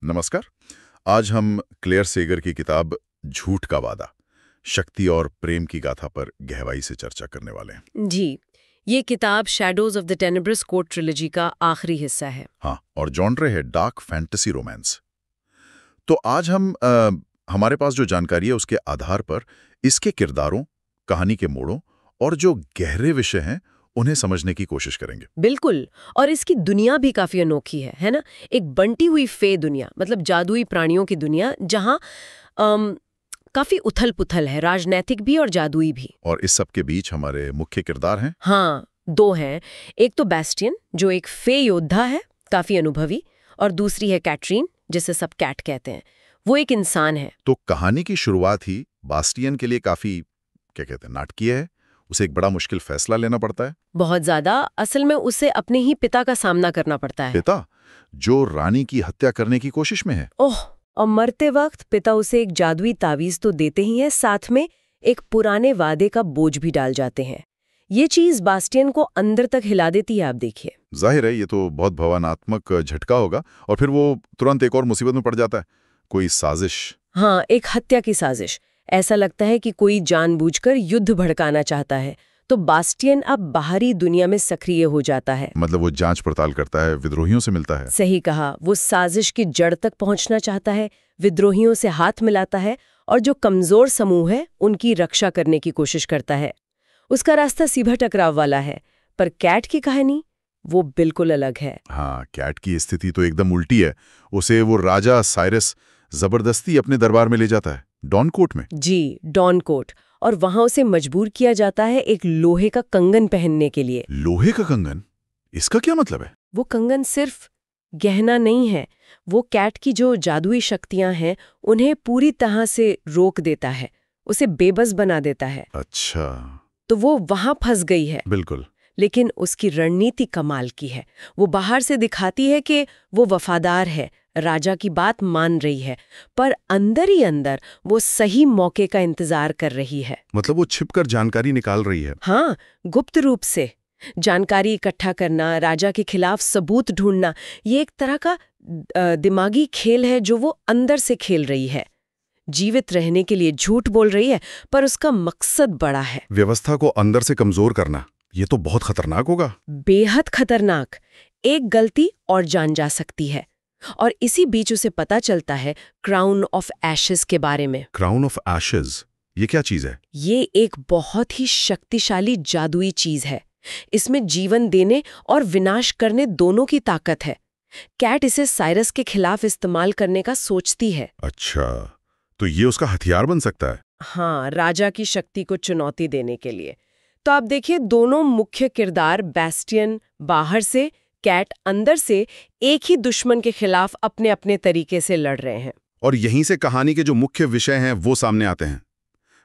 नमस्कार। आज हम क्लेयर सेगर की किताब झूठ का वादा, शक्ति और प्रेम की गाथा पर गहराई से चर्चा करने वाले हैं। जी, ये किताब shadows of the tenebrous court trilogy का आखिरी हिस्सा है। हाँ, और जॉनरे है डार्क फैंटेसी रोमांस। तो आज हमारे पास जो जानकारी है उसके आधार पर इसके किरदारों, कहानी के मोड़ों और जो गहरे विषय हैं उन्हें समझने की कोशिश करेंगे। बिल्कुल। और इसकी दुनिया भी काफी अनोखी है ना? एक बंटी हुई फे दुनिया, मतलब जादुई प्राणियों की दुनिया, जहाँ काफी उथल पुथल है, राजनैतिक भी और जादुई भी। और इस सब के बीच हमारे मुख्य किरदार हैं। हाँ, दो हैं। एक तो बैस्टियन, जो एक फे योद्धा है, काफी अनुभवी, और दूसरी है कैटरीन, जिसे सब कैट कहते हैं। वो एक इंसान है। तो कहानी की शुरुआत ही बास्टियन के लिए काफी क्या कहते हैं, नाटकीय है। उसे एक बड़ा मुश्किल फैसला लेना पड़ता है। बहुत ज्यादा। असल में उसे अपने ही पिता का सामना करना पड़ता है। पिता जो रानी की हत्या करने की कोशिश में है। ओह, और मरते वक्त पिता उसे एक जादुई तावीज तो देते ही हैं, साथ में एक पुराने वादे का बोझ भी डाल जाते हैं। ये चीज बास्टियन को अंदर तक हिला देती है, आप देखिए। जाहिर है ये तो बहुत भावनात्मक झटका होगा, और फिर वो तुरंत एक और मुसीबत में पड़ जाता है। कोई साजिश। हाँ, एक हत्या की साजिश। ऐसा लगता है कि कोई जानबूझकर युद्ध भड़काना चाहता है। तो बास्टियन अब बाहरी दुनिया में सक्रिय हो जाता है। मतलब वो जांच पड़ताल करता है, विद्रोहियों से मिलता है। सही कहा। वो साजिश की जड़ तक पहुंचना चाहता है, विद्रोहियों से हाथ मिलाता है और जो कमजोर समूह है उनकी रक्षा करने की कोशिश करता है। उसका रास्ता सीधा टकराव वाला है। पर कैट की कहानी वो बिल्कुल अलग है। हाँ, कैट की स्थिति तो एकदम उल्टी है। उसे वो राजा साइरस जबरदस्ती अपने दरबार में ले जाता है, डॉनकोट में। जी, डॉनकोट। और वहां उसे मजबूर किया जाता है एक लोहे का कंगन पहनने के लिए। लोहे का कंगन? इसका क्या मतलब है? वो कंगन सिर्फ गहना नहीं है, वो कैट की जो जादुई शक्तियां हैं उन्हें पूरी तरह से रोक देता है, उसे बेबस बना देता है। अच्छा। तो वो वहां फंस गई है। बिल्कुल। लेकिन उसकी रणनीति कमाल की है। वो बाहर से दिखाती है कि वो वफादार है, राजा की बात मान रही है, पर अंदर ही अंदर वो सही मौके का इंतजार कर रही है। मतलब वो छिपकर जानकारी निकाल रही है। हाँ, गुप्त रूप से जानकारी इकट्ठा करना, राजा के खिलाफ सबूत ढूंढना, ये एक तरह का दिमागी खेल है जो वो अंदर से खेल रही है। जीवित रहने के लिए झूठ बोल रही है, पर उसका मकसद बड़ा है। व्यवस्था को अंदर से कमजोर करना, ये तो बहुत खतरनाक होगा। बेहद खतरनाक। एक गलती और जान जा सकती है। और इसी बीच उसे पता चलता है क्राउन ऑफ एशेस के बारे में। क्राउन ऑफ एशेस, ये क्या चीज है? ये एक बहुत ही शक्तिशाली जादुई चीज है। इसमें जीवन देने और विनाश करने दोनों की ताकत है। कैट इसे साइरस के खिलाफ इस्तेमाल करने का सोचती है। अच्छा, तो ये उसका हथियार बन सकता है। हाँ, राजा की शक्ति को चुनौती देने के लिए। तो आप देखिए, दोनों मुख्य किरदार, बैस्टियन बाहर से, कैट अंदर से, एक ही दुश्मन के खिलाफ अपने अपने तरीके से लड़ रहे हैं। और यहीं से कहानी के जो मुख्य विषय हैं वो सामने आते हैं।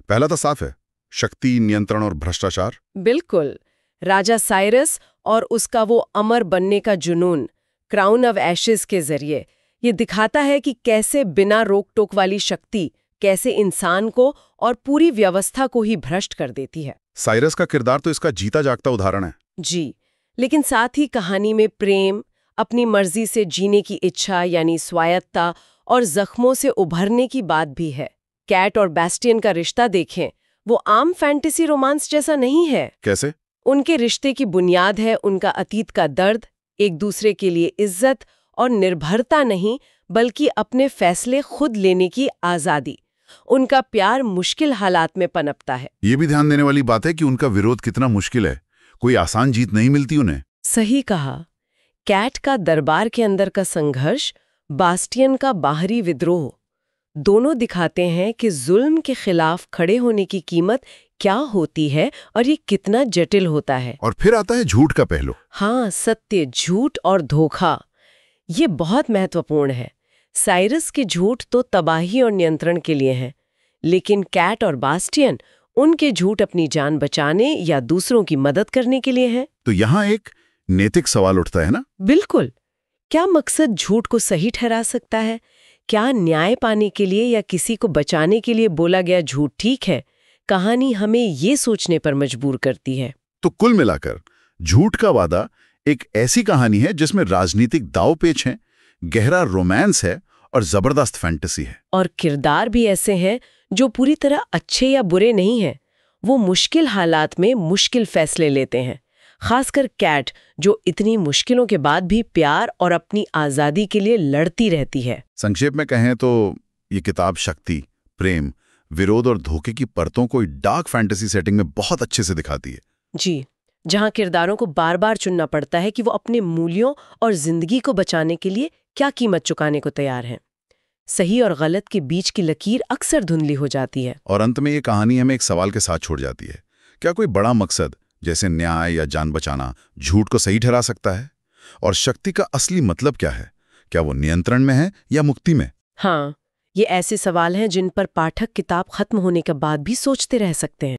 पहला तो साफ है, शक्ति, नियंत्रण और भ्रष्टाचार। बिल्कुल। राजा साइरस और उसका वो अमर बनने का जुनून, क्राउन ऑफ एशेस के जरिए ये दिखाता है कि कैसे बिना रोक टोक वाली शक्ति कैसे इंसान को और पूरी व्यवस्था को ही भ्रष्ट कर देती है। साइरस का किरदार तो इसका जीता जागता उदाहरण है। जी, लेकिन साथ ही कहानी में प्रेम, अपनी मर्जी से जीने की इच्छा यानी स्वायत्ता, और जख्मों से उभरने की बात भी है। कैट और बैस्टियन का रिश्ता देखें, वो आम फैंटेसी रोमांस जैसा नहीं है। कैसे? उनके रिश्ते की बुनियाद है उनका अतीत का दर्द, एक दूसरे के लिए इज्जत और निर्भरता नहीं, बल्कि अपने फैसले खुद लेने की आजादी। उनका प्यार मुश्किल हालात में पनपता है। ये भी ध्यान देने वाली बात है कि उनका विरोध कितना मुश्किल है। कोई आसान जीत नहीं मिलती उन्हें। सही कहा। कैट का दरबार के अंदर का संघर्ष, बास्टियन का बाहरी विद्रोह, दोनों दिखाते हैं कि जुल्म के खिलाफ खड़े होने की कीमत क्या होती है और ये कितना जटिल होता है। और फिर आता है झूठ का पहलू। हाँ, सत्य, झूठ और धोखा, ये बहुत महत्वपूर्ण है। साइरस के झूठ तो तबाही और नियंत्रण के लिए हैं, लेकिन कैट और बास्टियन, उनके झूठ अपनी जान बचाने या दूसरों की मदद करने के लिए हैं। तो यहाँ एक नैतिक सवाल उठता है ना? बिल्कुल। क्या मकसद झूठ को सही ठहरा सकता है? क्या न्याय पाने के लिए या किसी को बचाने के लिए बोला गया झूठ ठीक है? कहानी हमें ये सोचने पर मजबूर करती है। तो कुल मिलाकर झूठ का वादा एक ऐसी कहानी है जिसमें राजनीतिक दांव पेच है, गहरा रोमांस है और जबरदस्त फैंटेसी है। और किरदार भी ऐसे हैं जो पूरी तरह अच्छे या बुरे नहीं हैं। वो मुश्किल हालात में मुश्किल फैसले लेते हैं। खासकर कैट, जो इतनी मुश्किलों के बाद भी प्यार और अपनी आज़ादी के लिए लड़ती रहती है। संक्षेप में कहें तो ये किताब शक्ति, प्रेम, विरोध और धोखे की परतों को डार्क फैंटेसी सेटिंग में बहुत अच्छे से दिखाती है। जी, जहां किरदारों को बार बार चुनना पड़ता है कि वो अपने मूल्यों और जिंदगी को बचाने के लिए क्या कीमत चुकाने को तैयार हैं। सही और गलत के बीच की लकीर अक्सर धुंधली हो जाती है। और अंत में ये कहानी हमें एक सवाल के साथ छोड़ जाती है। क्या कोई बड़ा मकसद जैसे न्याय या जान बचाना झूठ को सही ठहरा सकता है? और शक्ति का असली मतलब क्या है? क्या वो नियंत्रण में है या मुक्ति में? हाँ, ये ऐसे सवाल हैं जिन पर पाठक किताब खत्म होने के बाद भी सोचते रह सकते हैं।